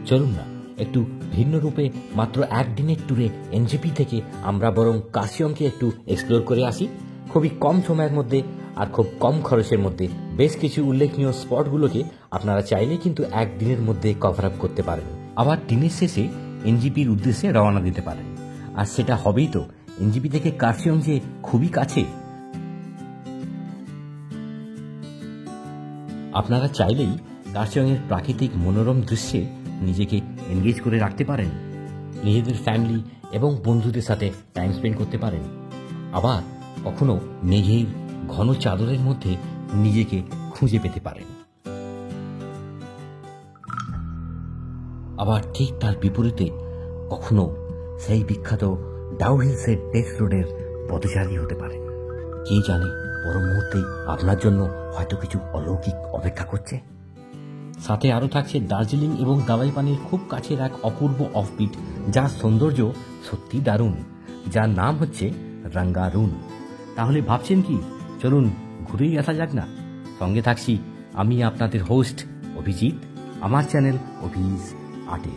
চলুন না একটু ভিন্ন রূপে মাত্র একদিনের ট্যুরে এনজেপি থেকে আমরা বরং কার্শিয়ংকে একটু এক্সপ্লোর করে আসি। খুবই কম সময়ের মধ্যে আর খুব কম খরচের মধ্যে বেশ কিছু উল্লেখনীয় স্পটগুলোকে আপনারা চাইলে কিন্তু একদিনের মধ্যে কভার আপ করতে পারেন। আবার দিনের শেষে এনজেপির উদ্দেশ্যে রওনা দিতে পারেন। আর সেটা হবেই তো, এনজেপি থেকে কার্শিয়ং যে খুবই কাছে। আপনারা চাইলেই কার্শিয়ংয়ের প্রাকৃতিক মনোরম দৃশ্যে নিজেকে এনগেজ করে রাখতে পারেন। নিজেদের ফ্যামিলি এবং বন্ধুদের সাথে টাইম স্পেন্ড করতে পারেন। আবার কখনো মেঘের ঘন চাদরের মধ্যে নিজেকে খুঁজে পেতে পারেন। আবার ঠিক তার বিপরীতে কখনো সেই বিখ্যাত ডাউহিলসের ডেথ রোডের পথচারী হতে পারেন। কে জানে পর মুহূর্তেই আপনার জন্য হয়তো কিছু অলৌকিক অপেক্ষা করছে। সাথে আরও থাকছে দার্জিলিং এবং দাওয়াইপানির খুব কাছের এক অপূর্ব অফবিট, যার সৌন্দর্য সত্যি দারুণ, যার নাম হচ্ছে রাঙ্গারুন। তাহলে ভাবছেন কি, চলুন ঘুরেই আসা যাক না। সঙ্গে থাকছি আমি আপনাদের হোস্ট অভিজিৎ, আমার চ্যানেল অভিজ আটে।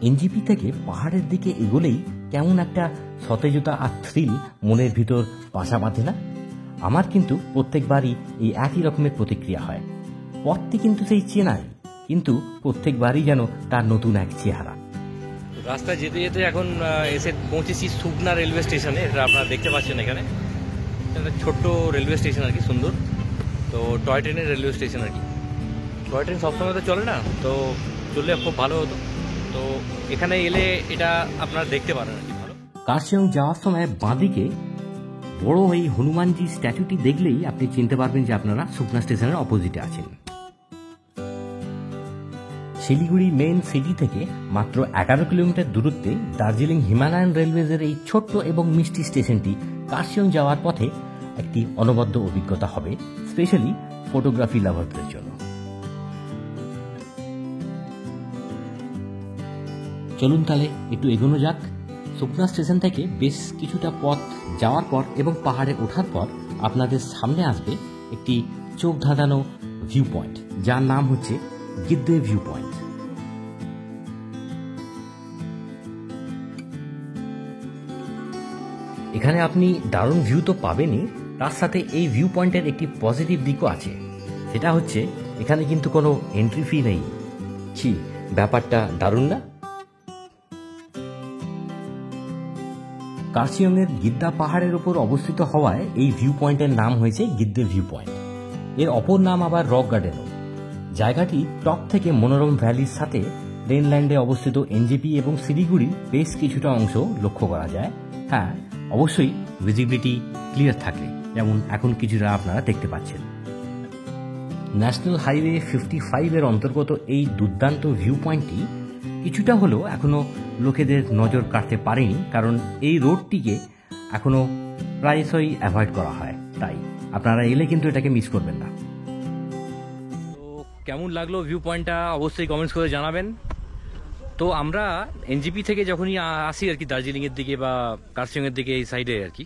এনজেপি থেকে পাহাড়ের দিকে এগোলেই কেমন একটা সতেজতা আর থ্রিল মনের ভিতর বাসা বাঁধে না? আমার কিন্তু প্রত্যেকবারই এই একই রকমের প্রতিক্রিয়া হয়। পথটি কিন্তু সেই চেনাই, কিন্তু প্রত্যেকবারই যেন তার নতুন এক চেহারা। রাস্তায় যেতে যেতে এখন এসে পৌঁছেছি সুবনা রেলওয়ে স্টেশনে। এটা আপনারা দেখতে পাচ্ছেন এখানে একটা ছোট্ট রেলওয়ে স্টেশন আর কি, সুন্দর। তো টয় ট্রেনের রেলওয়ে স্টেশন আর কি। টয় ট্রেন সবসময় তো চলে না, তো চললে খুব ভালো হতো। তো এখানে এলে এটা আপনারা দেখতে পারেন আর কি। ভালো। কার্শিয়ং যাওয়ার সময় বাঁদিকে বড় এই হনুমানজি স্ট্যাচুটি দেখলেই আপনি চিনতে পারবেন যে আপনারা সুবনা স্টেশনের অপোজিটে আছেন। শিলিগুড়ি মেইন সিটি থেকে মাত্র 11 কিলোমিটার দূরত্বে দার্জিলিং হিমালয়ান রেলওয়েজের এই ছোট্ট এবং মিষ্টি স্টেশনটি কার্শিয়ং যাওয়ার পথে একটি অনবদ্য অভিজ্ঞতা হবে, স্পেশালি ফটোগ্রাফি লাভারদের জন্য। চলুন তাহলে একটু এগোনো যাক। সুবনা স্টেশন থেকে বেশ কিছুটা পথ যাওয়ার পর এবং পাহাড়ে ওঠার পর আপনাদের সামনে আসবে একটি চোখ ধাঁধানো ভিউ পয়েন্ট, যার নাম হচ্ছে গিদ্দে ভিউ পয়েন্ট। এখানে আপনি দারুণ ভিউ তো পাবেনই, তার সাথে এই ভিউ পয়েন্টের একটি পজিটিভ দিকও আছে। সেটা হচ্ছে এখানে কিন্তু কোনো এন্ট্রি ফি নেই। ছি, ব্যাপারটা দারুণ না? কার্শিয়ংয়ের গিদ্দা পাহাড়ের উপর অবস্থিত হওয়ায় এই ভিউ পয়েন্টের নাম হয়েছে গিদ্দে ভিউ পয়েন্ট। এর অপর নাম আবার রক গার্ডেনও। জায়গাটি টপ থেকে মনোরম ভ্যালির সাথে প্লেনল্যান্ডে অবস্থিত এনজেপি এবং শিলিগুড়ির বেশ কিছুটা অংশ লক্ষ্য করা যায়। হ্যাঁ, অবশ্যই ভিজিবিলিটি ক্লিয়ার থাকে, যেমন এখন কিছুটা আপনারা দেখতে পাচ্ছেন। ন্যাশনাল হাইওয়ে 55 এর অন্তর্গত এই দুর্দান্ত ভিউ পয়েন্টটি কিছুটা হলেও এখনো লোকেদের নজর কাটতে পারেনি, কারণ এই রোডটিকে এখনো প্রায়শই অ্যাভয়েড করা হয়। তাই আপনারা এলে কিন্তু এটাকে মিস করবেন না। তো কেমন লাগলো ভিউ পয়েন্টটা অবশ্যই কমেন্টস করে জানাবেন। তো আমরা এনজেপি থেকে যখনই আসি আর কি দার্জিলিংয়ের দিকে বা কার্শিয়ংয়ের দিকে এই সাইডে আর কি,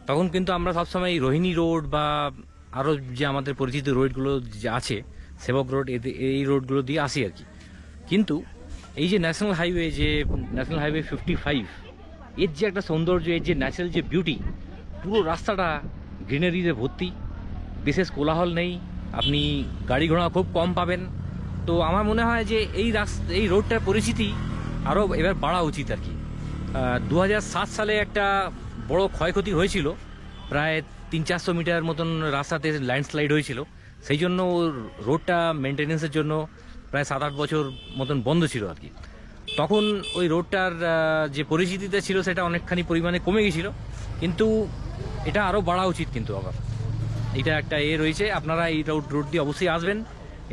তখন কিন্তু আমরা সবসময় রোহিণী রোড বা আরও যে আমাদের পরিচিত রোডগুলো যে আছে, সেবক রোড, এই রোডগুলো দিয়ে আসি আর কি। কিন্তু এই যে ন্যাশনাল হাইওয়ে 55, এর যে একটা সৌন্দর্য, এর যে ন্যাচারাল যে বিউটি, পুরো রাস্তাটা গ্রিনারিতে ভর্তি, বিশেষ কোলাহল নেই, আপনি গাড়ি ঘোড়া খুব কম পাবেন। তো আমার মনে হয় যে এই রোডটার পরিচিতি আরও এবার বাড়া উচিত আর কি। 2007 সালে একটা বড় ক্ষয়ক্ষতি হয়েছিল, প্রায় 300-400 মিটার মতন রাস্তাতে ল্যান্ডস্লাইড হয়েছিল। সেই জন্য রোডটা মেনটেন্যান্সের জন্য প্রায় 7-8 বছর মতন বন্ধ ছিল আর কি। তখন ওই রোডটার যে পরিচিতিটা ছিল সেটা অনেকখানি পরিমাণে কমে গেছিল, কিন্তু এটা আরও বাড়া উচিত। কিন্তু আবার এটা একটা রয়েছে, আপনারা এই রোড দিয়ে অবশ্যই আসবেন,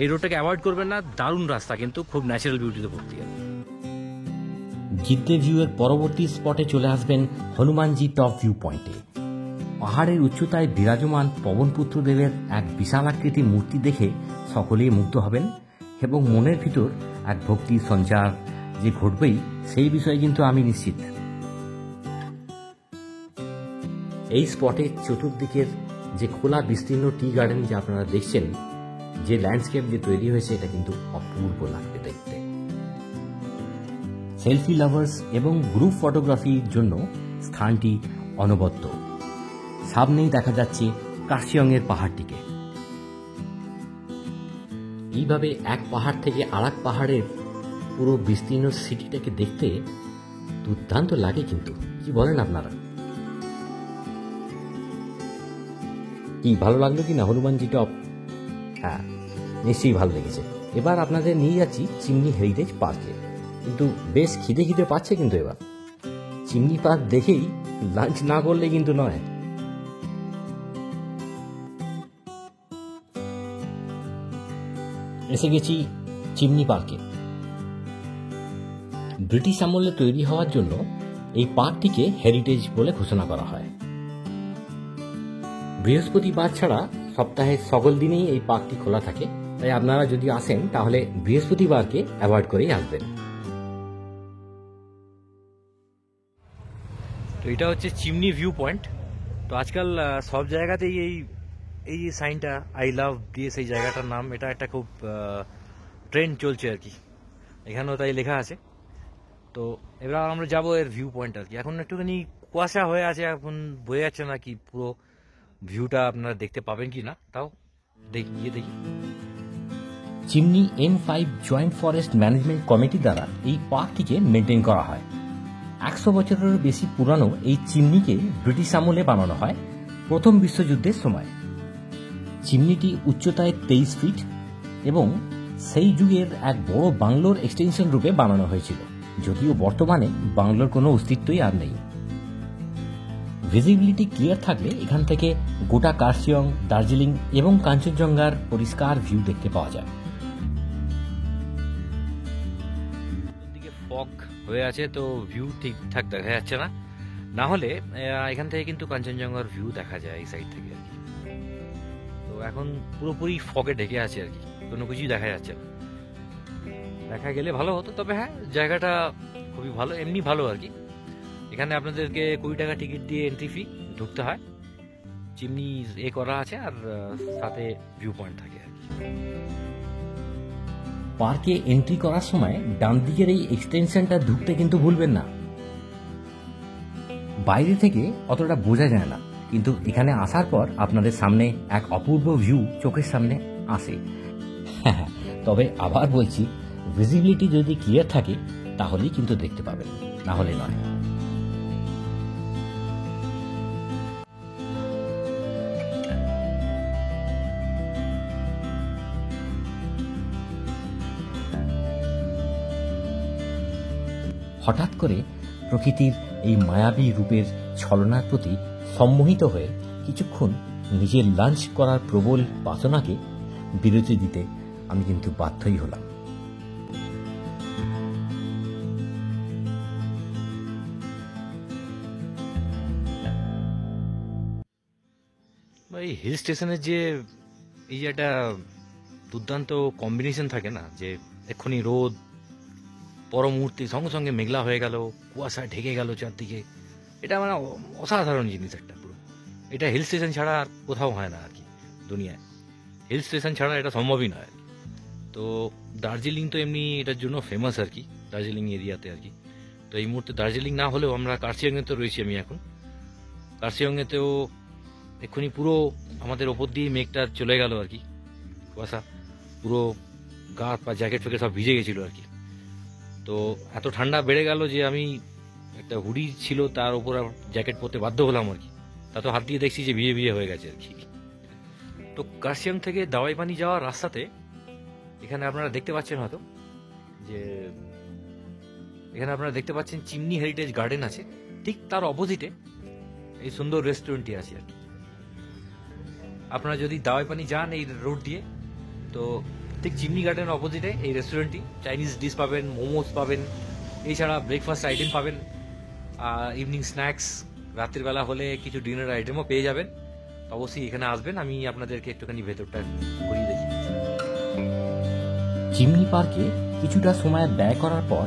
এই রোডটাকে অ্যাভয়েড করবেন না। দারুণ রাস্তা, কিন্তু খুব ন্যাচারাল বিউটিতে ভর্তি। গিদ্দে ভিউয়ের পরবর্তী স্পটে চলে আসবেন হনুমানজি টপ ভিউ পয়েন্টে। পাহাড়ের উচ্চতায় বিরাজমান পবনপুত্র দেবের এক বিশাল আকৃতির মূর্তি দেখে সকলেই মুগ্ধ হবেন এবং মনের ভিতর এক ভক্তির সঞ্চার যে ঘটবেই সেই বিষয়ে কিন্তু আমি নিশ্চিত। এই স্পটের চতুর্দিকের যে খোলা বিস্তীর্ণ টি গার্ডেন যে আপনারা দেখছেন, যে ল্যান্ডস্কেপ যে তৈরি হয়েছে, এটা কিন্তু অপূর্ব লাগবে দেখতে। সেলফি লাভার্স এবং গ্রুপ ফটোগ্রাফির জন্য স্থানটি অনবদ্য। সামনেই দেখা যাচ্ছে কার্শিয়ংয়ের পাহাড়টিকে। এইভাবে এক পাহাড় থেকে আরেক পাহাড়ের পুরো বিস্তীর্ণ সিটিটাকে দেখতে দুর্দান্ত লাগে কিন্তু, কি বলেন আপনারা? কি ভালো লাগলো কি না হনুমানজি টপ? হ্যাঁ, নিশ্চয়ই ভালো লেগেছে। এবার আপনাদের নিয়ে যাচ্ছি চিমনি হেরিটেজ পার্কে। কিন্তু বেশ খিদে পাচ্ছে কিন্তু এবার। চিমনি পার্ক দেখেই লাঞ্চ না করলে কিন্তু নয়। এসে গেছি চিমনি পার্কে। ব্রিটিশ আমলে তৈরি হওয়ার জন্য এই পার্কটিকে হেরিটেজ বলে ঘোষণা করা হয়। বৃহস্পতিবার ছাড়া সপ্তাহের সকল দিনেই এই পার্কটি খোলা থাকে, তাই আপনারা যদি আসেন তাহলে বৃহস্পতিবারকে অ্যাভয়েড করেই আসবেন। তো এটা হচ্ছে চিমনি ভিউ পয়েন্ট। তো আজকাল সব জায়গাতেই এই যে সাইনটা আই লাভ দিয়ে সেই জায়গাটার নাম, এটা একটা খুব ট্রেন্ড চলছে আর কি, এখানেও তাই লেখা আছে। তো এবার আমরা যাবো এর ভিউ পয়েন্ট আর কি। এখন একটুখানি কুয়াশা হয়ে আছে, এখন বোঝা যাচ্ছে না কি পুরো ভিউটা আপনারা দেখতে পাবেন কি না, তাও দেখি। Chimney N5 joint forest management committee দ্বারা এই পার্কটিকে মেনটেন করা হয়। 100 বছরেরও বেশি পুরানো এই চিমনিকে ব্রিটিশ আমলে বানানো হয় প্রথম বিশ্বযুদ্ধের সময়। চিমনিটি উচ্চতায় 23 ফিট এবং সেই যুগের এক বড় বাংলোর এক্সটেনশন রূপে বানানো হয়েছিল, যদিও বর্তমানে বাংলোর কোনো অস্তিত্বই আর নেই। ভিজিবিলিটি ক্লিয়ার থাকলে এখান থেকে গোটা কার্শিয়ং, দার্জিলিং এবং কাঞ্চনজঙ্ঘার পরিষ্কার ভিউ দেখতে পাওয়া যায়। দিকে ফগ হয়ে আছে তো ভিউ ঠিকঠাক দেখা যাচ্ছে না, না হলে এখান থেকে কিন্তু কাঞ্চনজঙ্ঘার ভিউ দেখা যায় এই সাইড থেকে আর কি। তো এখন পুরোপুরি ফগে ঢেকে আছে আর কি, কোনো কিছুই দেখা যাচ্ছে না। দেখা গেলে ভালো হতো, তবে হ্যাঁ জায়গাটা খুবই ভালো, এমনি ভালো আর কি। এখানে আপনাদেরকে 20 টাকা টিকিট দিয়ে এন্ট্রি ফি ঢুকতে হয়। চিমনি করা আছে আর সাথে ভিউ পয়েন্ট থাকে আর কি। পার্কে এন্ট্রি করার সময় ডান দিকের এই এক্সটেনশনটা ঢুকতে কিন্তু ভুলবেন না। বাইরে থেকে অতটা বোঝা যায় না, কিন্তু এখানে আসার পর আপনাদের সামনে এক অপূর্ব ভিউ চোখের সামনে আসে। তবে আবার বলছি, ভিজিবিলিটি যদি ক্লিয়ার থাকে তাহলেই কিন্তু দেখতে পাবেন, না হলে নয়। হঠাৎ করে প্রকৃতির এই মায়াবী রূপের ছলনার প্রতি সম্মোহিত হয়ে কিছুক্ষণ নিজের লাঞ্চ করার প্রবল বাসনাকে বিরতি দিতে আমি কিন্তু বাধ্যই হলাম। এই হিল স্টেশনের যে এই একটা দুর্দান্ত কম্বিনেশন থাকে না, যে এক্ষুনি রোদ, পর মুহূর্তে সঙ্গে সঙ্গে মেঘলা হয়ে গেল, কুয়াশা ঢেকে গেল চারদিকে, এটা মানে অসাধারণ জিনিস একটা পুরো। এটা হিল স্টেশন ছাড়া আর কোথাও হয় না আর কি দুনিয়ায়, হিল স্টেশন ছাড়া এটা সম্ভবই নয় আর কি। তো দার্জিলিং তো এমনি এটার জন্য ফেমাস আর কি, দার্জিলিং এরিয়াতে আর কি। তো এই মুহূর্তে দার্জিলিং না হলেও আমরা কার্শিয়ংয়ে তো রয়েছি, আমি এখন কার্শিয়ংয়েতেও এক্ষুনি পুরো আমাদের ওপর দিয়ে মেঘটা চলে গেল আর কি, কুয়াশা পুরো গা পা জ্যাকেট ফ্যাকেট সব ভিজে গেছিলো আর কি। তো এত ঠান্ডা বেড়ে গেল যে আমি একটা হুডি ছিল তার উপর জ্যাকেট পরতে বাধ্য হলাম আর কি। তা তো হাত দিয়ে দেখছি যে ভিজে ভিজে হয়ে গেছে আর কি। তো কার্শিয়ং থেকে দাওয়াইপানি যাওয়ার রাস্তাতে এখানে আপনারা দেখতে পাচ্ছেন হয়তো যে এখানে আপনারা দেখতে পাচ্ছেন চিমনি হেরিটেজ গার্ডেন আছে, ঠিক তার অপোজিটে এই সুন্দর রেস্টুরেন্টটি আছে আর কি। আপনারা যদি দাওয়াইপানি যান এই রোড দিয়ে, তো ঠিক চিমনি গার্ডেনের অপোজিটে এই রেস্টুরেন্টটি, চাইনিজ ডিশ পাবেন, মোমোস পাবেন, এছাড়া ব্রেকফাস্ট আইটেম পাবেন, ইভিনিং স্ন্যাক্স, রাত্রিবেলা হলে কিছু ডিনার আইটেমও পেয়ে যাবেন। অবশ্যই এখানে আসবেন, আমি আপনাদেরকে একটুখানি ভেতরটা ঘুরিয়ে দেখি। চিমনি পার্কে কিছুটা সময় ব্যয় করার পর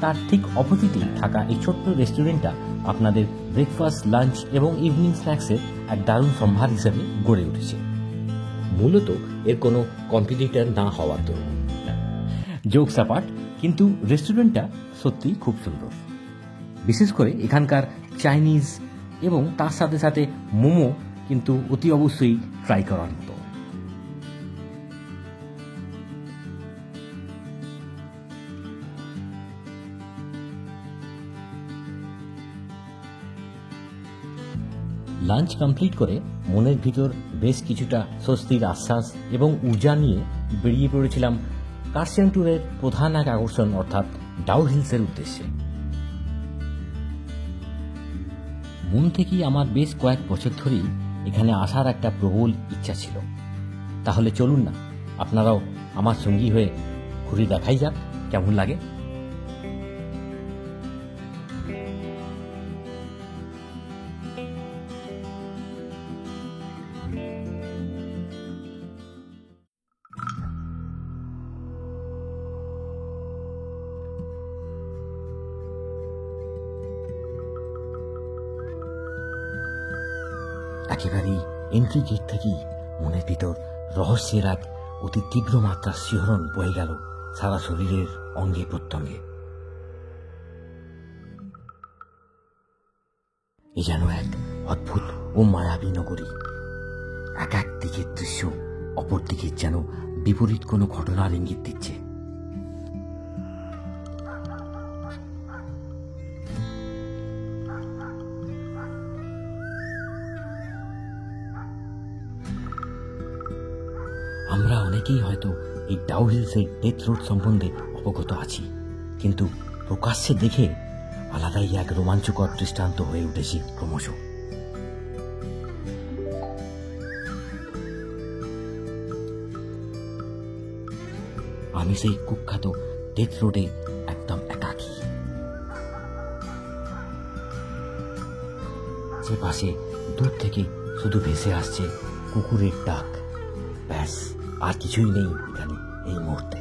তার ঠিক অপোজিটেই থাকা এই ছোট্ট রেস্টুরেন্টটা আপনাদের ব্রেকফাস্ট, লাঞ্চ এবং ইভিনিং স্ন্যাক্সের এক দারুণ সম্ভার হিসেবে গড়ে উঠেছে, মূলত এর কোনো কম্পিটিটর না হওয়ার দরুন। জোকস অ্যাপার্ট, কিন্তু রেস্টুরেন্টটা সত্যিই খুব সুন্দর। বিশেষ করে এখানকার চাইনিজ এবং তার সাথে সাথে মোমো কিন্তু অতি অবশ্যই ট্রাই করার মতো। লাঞ্চ কমপ্লিট করে মনের ভিতর বেশ কিছুটা স্বস্তির আশ্বাস এবং ঊর্জা নিয়ে বেরিয়ে পড়েছিলাম কার্সিয়াং ট্যুরের প্রধান এক আকর্ষণ অর্থাৎ ডাউ হিলসের উদ্দেশ্যে। মন থেকেই আমার বেশ কয়েক বছর ধরেই এখানে আসার একটা প্রবল ইচ্ছা ছিল। তাহলে চলুন না, আপনারাও আমার সঙ্গী হয়ে ঘুরে দেখাই যাক কেমন লাগে। একেবারেই এন্ট্রি গেট থেকেই মনের ভিতর রহস্যের এক অতি তীব্র মাত্রার শিহরণ বয়ে গেল সারা শরীরের অঙ্গে প্রত্যঙ্গে। এ যেন এক অদ্ভুত ও মায়াবী নগরী। এক এক দিকের দৃশ্য অপর দিকের যেন বিপরীত কোনো ঘটনার ইঙ্গিত দিচ্ছে। আমরা অনেকেই হয়তো এই ডাউ হিলসের ডেথ রোড সম্বন্ধে অবগত আছি, কিন্তু প্রকাশ্যে দেখে আলাদাই এক রোমাঞ্চকর দৃষ্টান্ত হয়ে উঠেছে ক্রমশ। আমি সেই কুখ্যাত ডেথ রোডে একদম একাকী। যে পাশে দূর থেকে শুধু ভেসে আসছে কুকুরের ডাক, ব্যাস আর কিছুই নেই এখানে এই মুহূর্তে।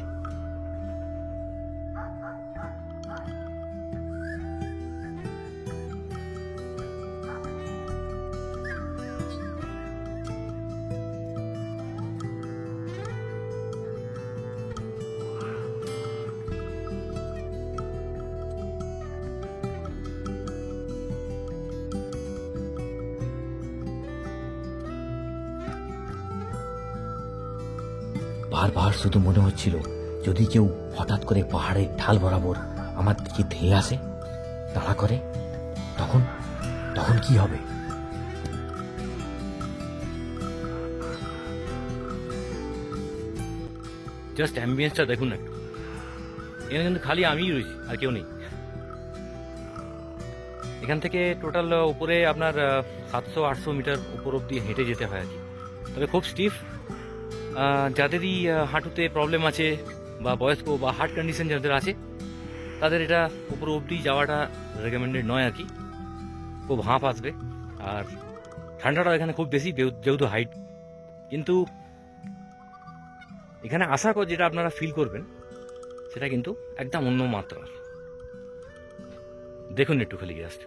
বারবার শুধু মনে হচ্ছিল যদি কেউ হঠাৎ করে পাহাড়ের ঢাল বরাবর আমার দিকে ধেয়ে আসে, তাড়া করে, তখন কি হবে? জাস্ট অ্যাম্বিয়েন্সটা দেখুন একটু। এখানে কিন্তু খালি আমিই রয়েছি, আর কেউ নেই। এখান থেকে টোটাল উপরে আপনার 700-800 মিটার উপর অব্দি হেঁটে যেতে হয় আর কি। তবে খুব স্টিফ। যাদেরই হাঁটুতে প্রবলেম আছে বা বয়স্ক বা হার্ট কন্ডিশন যাদের আছে, তাদের এটা উপর অব্দি যাওয়াটা রেকমেন্ডেড নয় আর কি। খুব হাঁপ আসবে, আর ঠান্ডাটা এখানে খুব বেশি যেহেতু হাইট। কিন্তু এখানে আসার পর যেটা আপনারা ফিল করবেন সেটা কিন্তু একদম অন্য মাত্রার। দেখুন একটু খালি জাস্ট।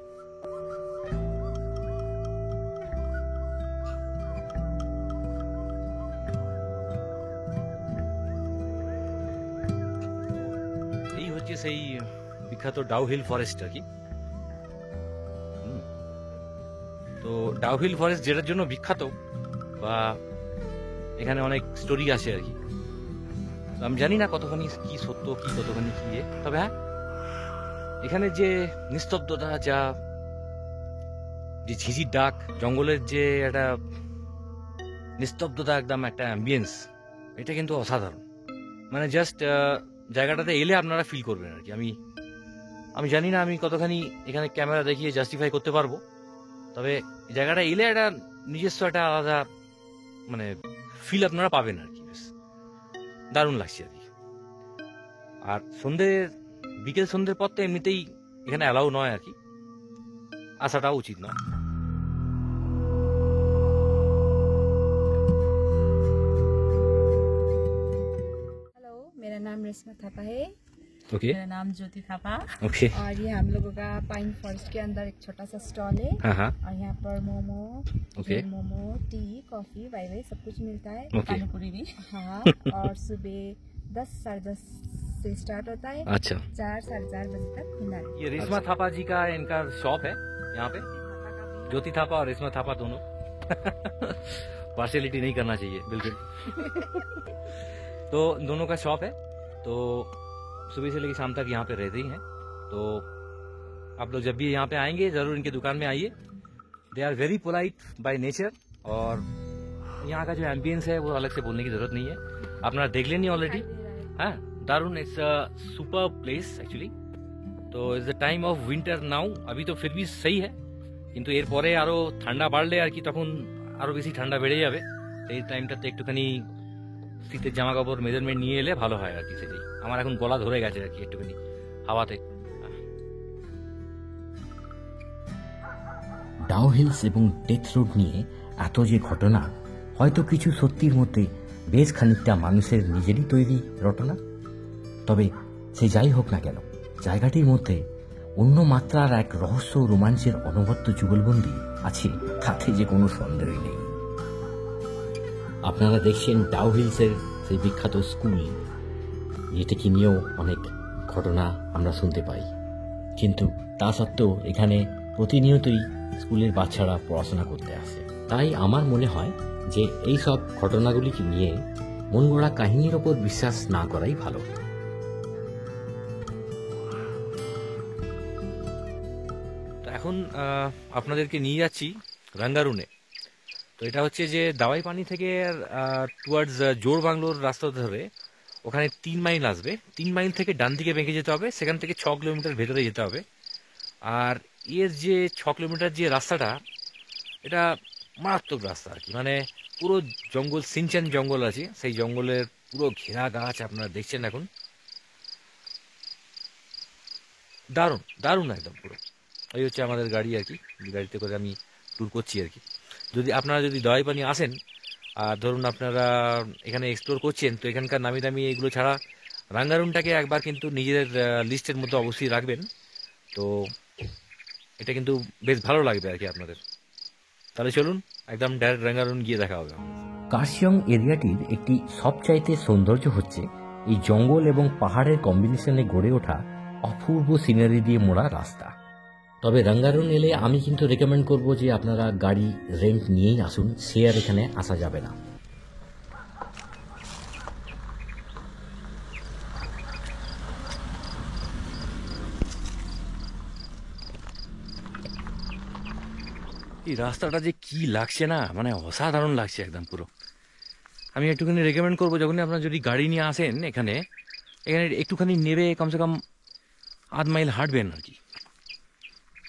এই হচ্ছে সেই বিখ্যাত ডাউ হিল ফরেস্ট আর কি। তো ডাউ হিল ফরেস্ট যেটার জন্য বিখ্যাত, বা এখানে অনেক স্টোরি আছে আর কি। আমি জানি না কতখানি কি সত্য, কি কতখানি কি। তবে হ্যাঁ, এখানে যে নিস্তব্ধতা, যে ঝিঝির ডাক, জঙ্গলের যে একটা নিস্তব্ধতা, একদম একটা অ্যাম্বিয়েন্স, এটা কিন্তু অসাধারণ। মানে জাস্ট জায়গাটাতে এলে আপনারা ফিল করবেন আর কি। আমি জানি না আমি কতখানি এখানে ক্যামেরা দেখিয়ে জাস্টিফাই করতে পারবো, তবে জায়গাটা এলে একটা নিজস্ব একটা আলাদা মানে ফিল আপনারা পাবেন আর কি। বেশ দারুণ লাগছে আর কি। আর বিকেল সন্ধ্যের পর তো এমনিতেই এখানে অ্যালাউ নয় আর কি, আসাটাও উচিত নয়। हेलो, मेरा नाम रेशमा थापा है। ओके मेरा नाम ज्योति थापा। ओके और ये हम लोगों का पाइन फॉरेस्ट के अंदर एक छोटा सा स्टॉल है। हाँ और यहाँ पर momo, okay momo, tea, coffee, Wai Wai सब कुछ मिलता है। ओके पानी पूरी भी। हाँ। और सुबह 10 साढ़े 10 से स्टार्ट होता है। अच्छा 4 साढ़े 4 बजे तक खुला है। ये रेशमा थापा जी का इनका शॉप है यहाँ पे, ज्योति थापा और रेशमा थापा दोनों। पार्शियलिटी नहीं करना चाहिए बिल्कुल। तो दोनों का शॉप है, तो सुबह से लेकर शाम तक यहाँ पे रहते ही हैं। तो आप लोग जब भी यहाँ पे आएंगे जरूर इनकी दुकान में आइए। They are very polite by nature, और यहाँ का जो एम्बियंस है वो अलग से बोलने की जरूरत नहीं है, अपना देख लेनी ऑलरेडी। हाँ दारुण, it's a super place actually. तो it's the time of winter now, अभी तो फिर भी सही है, কিন্তু এরপরে আরো ঠান্ডা বাড়লে আর কি তখন আরো বেশি ঠান্ডা বেড়ে যাবে। এই টাইমটাতে একটুখানি শীতের জামা কাপড় মেজারমেন্ট নিয়ে এলে ভালো হয় আর কি। সেটাই আমার এখন গলা ধরে গেছে আর কি একটুখানি হাওয়াতে। ডাউ হিলস এবং ডেথ রোড নিয়ে এত যে ঘটনা, হয়তো কিছু সত্যির মধ্যে বেশ খানিকটা মানুষের নিজেরই তৈরি রটনা। তবে সে যাই হোক না কেন, জায়গাটির মধ্যে অন্য মাত্রার এক রহস্য রোমাঞ্চের অনবদ্য যুগলবন্দি আছে, তাতে যে কোনো সন্দেহই নেই। আপনারা দেখছেন ডাউ হিলসের সেই বিখ্যাত স্কুল, এটাকে নিয়েও অনেক ঘটনা আমরা শুনতে পাই, কিন্তু তা সত্ত্বেও এখানে প্রতিনিয়তই স্কুলের বাচ্চারা পড়াশোনা করতে আসে। তাই আমার মনে হয় যে এই সব ঘটনাগুলিকে নিয়ে মন গড়া কাহিনীর ওপর বিশ্বাস না করাই ভালো। এখন আপনাদেরকে নিয়ে যাচ্ছি রাঙ্গারুনে। তো এটা হচ্ছে যে দাওয়াই পানি থেকে টুয়ার্ডস জোর বাংলোর রাস্তা ধরে ওখানে 3 মাইল আসবে। 3 মাইল থেকে ডান দিকে বেঁকে যেতে হবে, সেখান থেকে 6 কিলোমিটার ভেতরে যেতে হবে। আর এর যে 6 কিলোমিটার যে রাস্তাটা, এটা মারাত্মক রাস্তা আর কি, মানে পুরো জঙ্গল, সিনচান জঙ্গল আছে, সেই জঙ্গলের পুরো ঘেরা গাছ আপনারা দেখছেন এখন। দারুণ দারুণ একদম পুরো। এই হচ্ছে আমাদের গাড়ি আর কি, গাড়িতে করে আমি ট্যুর করছি আর কি। যদি আপনারা যদি দাওয়াই পানি আসেন আর ধরুন আপনারা এখানে এক্সপ্লোর করছেন, তো এখানকার নামি দামি এইগুলো ছাড়া রাঙ্গারুনটাকে একবার কিন্তু নিজেদের লিস্টের মধ্যে অবশ্যই রাখবেন। তো এটা কিন্তু বেশ ভালো লাগবে আর কি আপনাদের। তাহলে চলুন একদম ডাইরেক্ট রাঙ্গারুন গিয়ে দেখা হবে। কার্শিয়ং এরিয়াটির একটি সবচাইতে সৌন্দর্য হচ্ছে এই জঙ্গল এবং পাহাড়ের কম্বিনেশনে গড়ে ওঠা অপূর্ব সিনারি দিয়ে মোড়া রাস্তা। তবে রাঙ্গারুন এলে আমি কিন্তু রেকমেন্ড করব যে আপনারা গাড়ি রেন্ট নিয়েই আসুন, শেয়ার এখানে আসা যাবে না। এই রাস্তাটা যে কি লাগছে না, মানে অসাধারণ লাগছে একদম পুরো। আমি একটুখানি রেকমেন্ড করবো, যখনই আপনারা যদি গাড়ি নিয়ে আসেন এখানে একটুখানি নেবে কমসে কম আধ মাইল হাঁটবেন আর কি,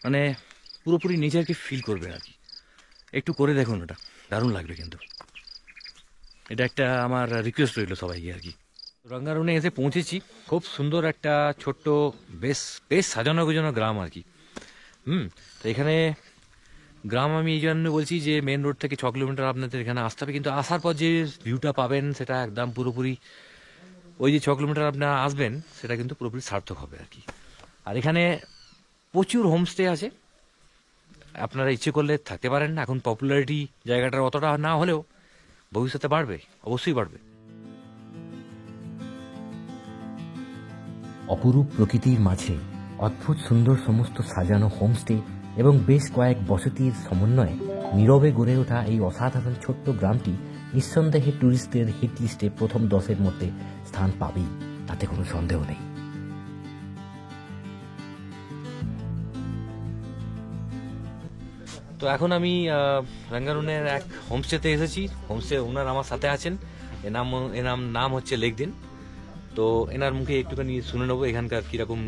মানে পুরোপুরি নেচারকে ফিল করবেন আর কি। একটু করে দেখুন, ওটা দারুণ লাগবে কিন্তু। এটা একটা আমার রিকোয়েস্ট রইল সবাইকে আর কি। রাঙ্গারুনে এসে পৌঁছেছি, খুব সুন্দর একটা ছোট্ট বেশ বেশ সাজানো গোজানো গ্রাম আর কি। তো এখানে গ্রাম আমি এই জন্য বলছি যে মেন রোড থেকে 6 কিলোমিটার আপনাদের এখানে আসতে হবে, কিন্তু আসার পর যে ভিউটা পাবেন সেটা একদম পুরোপুরি, ওই যে 6 কিলোমিটার আপনারা আসবেন সেটা কিন্তু পুরোপুরি সার্থক হবে আর কি। আর এখানে প্রচুর হোমস্টে আছে, আপনারা ইচ্ছে করলে থাকতে পারেন। এখন পপুলারিটি জায়গাটার অতটা না হলেও ভবিষ্যতে বাড়বে, অবশ্যই বাড়বে। অপরূপ প্রকৃতির মাঝে অদ্ভুত সুন্দর সমস্ত সাজানো হোমস্টে এবং বেশ কয়েক বসতির সমন্বয়ে নীরবে গড়ে ওঠা এই অসাধারণ ছোট্ট গ্রামটি নিঃসন্দেহে ট্যুরিস্টদের হিট লিস্টে প্রথম 10-এর মধ্যে স্থান পাবেই, তাতে কোনো সন্দেহ নেই। তো এখন আমি রাঙ্গারুনের এক হোমস্টেতে এসেছি। হোমস্টে ওনার আমার সাথে আছেন, এনার নাম হচ্ছে লেকদিন। তো এনার মুখে একটুখানি শুনে নেবো এখানকার কিরকম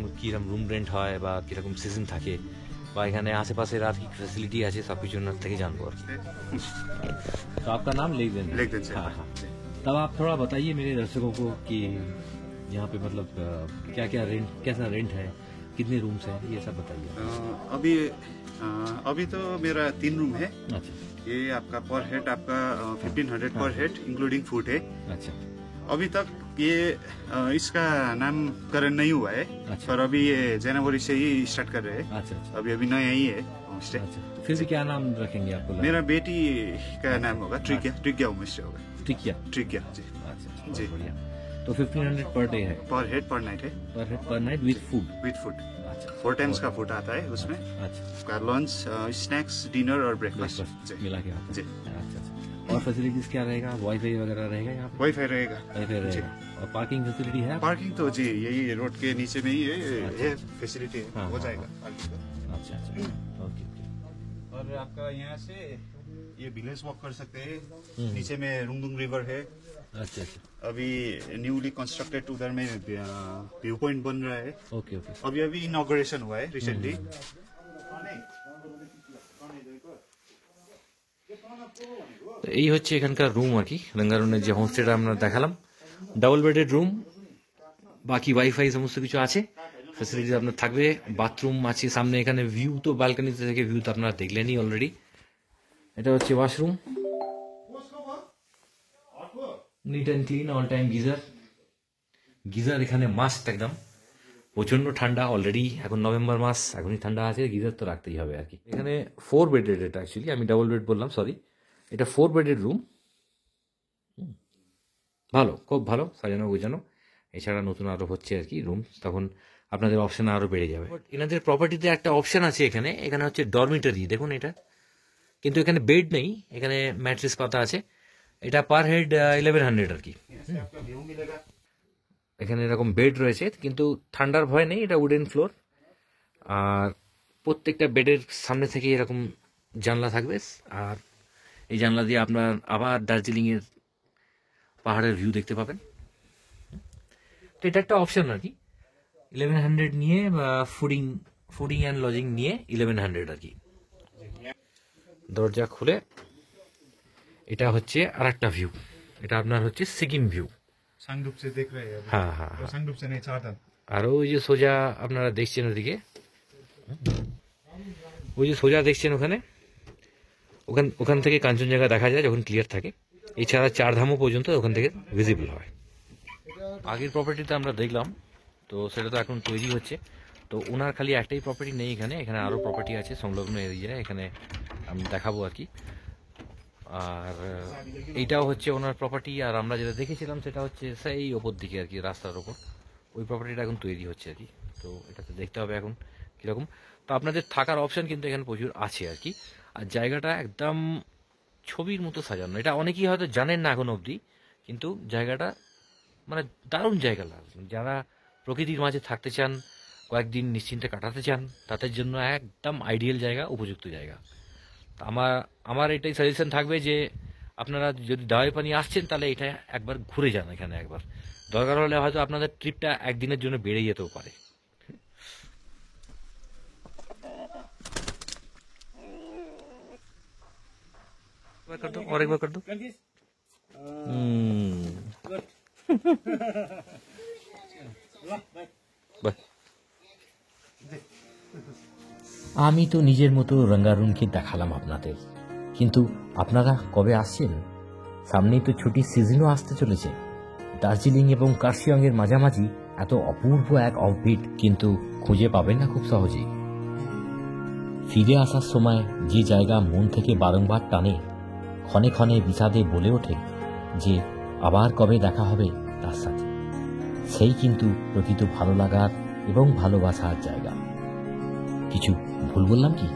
রুম রেন্ট হয় বা কিরকম সিজন থাকে, বা এখানে আশেপাশের আর কি ফ্যাসিলিটি আছে, সব কিছু ওনার থেকে जानबो আর কি। तो आपका नाम लेकदिन है? लेकदिन से। हाँ हाँ। तब आप थोड़ा बताइए मेरे दर्शकों को कि यहाँ पे मतलब क्या क्या रेंट, कैसा रेंट है, कितने रूम्स हैं, ये सब बताइए। अभी तो मेरा 3 रूम है। अच्छा ये आपका पर हेड आपका 1500 पर हेड इंक्लूडिंग फूड है। अच्छा। अभी तक ये इसका नामकरण नहीं हुआ है, अच्छा। पर अभी ये जनवरी से ही स्टार्ट कर रहे हैं। अच्छा अच्छा अभी अभी नया ही है होम स्टे। अच्छा, फिर भी क्या नाम रखेंगे आपको? मेरा बेटी का नाम होगा ट्रिग्या होम स्टे होगा। टिकिया। ट्रिग्या जी अच्छा अच्छा, जी। बहुत बढ़िया। तो 1500 पर डे है, पर हेड पर नाइट है, पर हेड पर night with food. With food. अच्छा 4 टाइम्स का फूड आता है उसमें, अच्छा, उसका लंच, स्नैक्स, डिनर और ब्रेकफास्ट ब्रेकफास्ट जी मिला के आता जी। है। अच्छा अच्छा, और फैसिलिटीज क्या रहेगा? वाईफाई वगैरह रहेगा यहाँ पे? वाईफाई रहेगा। वाईफाई रहेगा, और पार्किंग फैसिलिटी है? पार्किंग तो जी यही रोड के नीचे में ही है, ये फैसिलिटी हाँ, हो हाँ, जाएगा पार्किंग का। अच्छा अच्छा, ओके ओके। और आपका यहाँ से ये विलेज वॉक कर सकते हैं। नीचे में रुंगदुंग रिवर है, अच्छा अच्छा, अभी न्यूली कंस्ट्रक्टेड उधर में व्यू पॉइंट बन रहा है। Okay okay. अभी अभी इनॉग्रेशन हुआ है रिसेंटली। তো এই হচ্ছে এখানকার রুম আর কি, রঙ্গারুনের যে হোমস্টেটা আমরা দেখালাম। ডাবল বেডেড রুম, বাকি ওয়াইফাই সমস্ত কিছু আছে, ফ্যাসিলিটি আপনার থাকবে, বাথরুম আছে সামনে। এখানে ভিউ তো ব্যালকনিতে থেকে ভিউ তো আপনারা দেখলেনই অলরেডি। এটা হচ্ছে washroom, neat and clean, all time geyser. Geyser এখানে মাস্ট একদম। প্রচন্ড ঠান্ডা অলরেডি, এখন নভেম্বর মাস, এখনই ঠান্ডা আছে, গিজার তো রাখতেই হবে আর কি। এখানে 4 বেডেড, এটা অ্যাকচুয়ালি আমি ডাবল বেড বললাম, সরি। এটা 4 বেডেড রুম, ভালো, খুব ভালো সাজানো গোছানো। এছাড়া নতুন আরো হচ্ছে আর কি রুম, তখন আপনাদের অপশন আরো বেড়ে যাবে। এনাদের প্রপার্টিতে একটা অপশন আছে এখানে, এখানে হচ্ছে ডরমিটরি, দেখুন এটা, কিন্তু এখানে বেড নেই, এখানে ম্যাট্রেস পাতা আছে। এটা পার হেড 1100 আর কি। এখানে এরকম বেড রয়েছে, কিন্তু ঠান্ডার ভয় নেই, এটা উডেন ফ্লোর। আর প্রত্যেকটা বেডের সামনে থেকে এরকম জানলা থাকবে, আর এই জানলা দিয়ে আপনার আবার দার্জিলিংয়ের পাহাড়ের ভিউ দেখতে পাবেন। তো এটা একটা অপশন আর কি। 1100 নিয়ে বা ফুডিং অ্যান্ড লজিং নিয়ে 1100 আর কি। দরজা খুলে এটা হচ্ছে আর একটা ভিউ, এটা আপনার হচ্ছে সিকিম ভিউ। सांगडुप से देख रहे हैं। হ্যাঁ হ্যাঁ হ্যাঁ, सांगडुप से नहीं चाहता। আর ওই যে সোজা আপনারা দেখছেন ওদিকে, ওই যে সোজা দেখছেন ওখানে, ওখান থেকে কাঞ্চনজঙ্ঘা দেখা যায় যখন ক্লিয়ার থাকে। এছাড়া 4 ধামও পর্যন্ত ওখান থেকে ভিজিবল হয়। আগের প্রপার্টিতে আমরা দেখলাম, তো সেটা তো এখন তৈরি হচ্ছে। তো ওনার খালি একটাই প্রপার্টি নেই এখানে, এখানে আরও প্রপার্টি আছে সংলগ্ন এরিয়ায়, এখানে আমি দেখাবো আর কি। আর এইটাও হচ্ছে ওনার প্রপার্টি, আর আমরা যেটা দেখেছিলাম সেটা হচ্ছে সেই ওপর দিকে আর কি, রাস্তার ওপর। ওই প্রপার্টিটা এখন তৈরি হচ্ছে আর কি। তো এটাতে দেখতে হবে এখন কীরকম। তো আপনাদের থাকার অপশান কিন্তু এখানে প্রচুর আছে আর কি। আর জায়গাটা একদম ছবির মতো সাজানো, এটা অনেকেই হয়তো জানেন না এখন অবধি, কিন্তু জায়গাটা মানে দারুণ জায়গা লাগবে। যারা প্রকৃতির মাঝে থাকতে চান, কয়েকদিন নিশ্চিন্তে কাটাতে চান, তাদের জন্য একদম আইডিয়াল জায়গা, উপযুক্ত জায়গা। আমার এটাই সাজেশন থাকবে যে আপনারা যদি দাওয়াই পানি আসছেন, তাহলে এটা একবার ঘুরে যান এখানে একবার। দরকার হলে হয়তো আপনাদের ট্রিপটা একদিনের জন্য বেড়ে যেতেও পারে। और एक बार कर दो। আমি তো নিজের মতো রঙ্গারুনকে দেখালাম আপনাদের, কিন্তু আপনারা কবে আসছেন? সামনেই তো ছুটির সিজনও আসতে চলেছে। দার্জিলিং এবং কার্শিয়ংয়ের মাঝামাঝি এত অপূর্ব এক অফবিট কিন্তু খুঁজে পাবেন না খুব সহজেই। ফিরে আসার সময় যে জায়গা মন থেকে বারংবার টানে, ক্ষণে ক্ষণে বিষাদে বলে ওঠে যে আবার কবে দেখা হবে তার সাথে, সেই কিন্তু প্রকৃত ভালো লাগার এবং ভালোবাসার জায়গা। কিছু ভুল বললাম কি?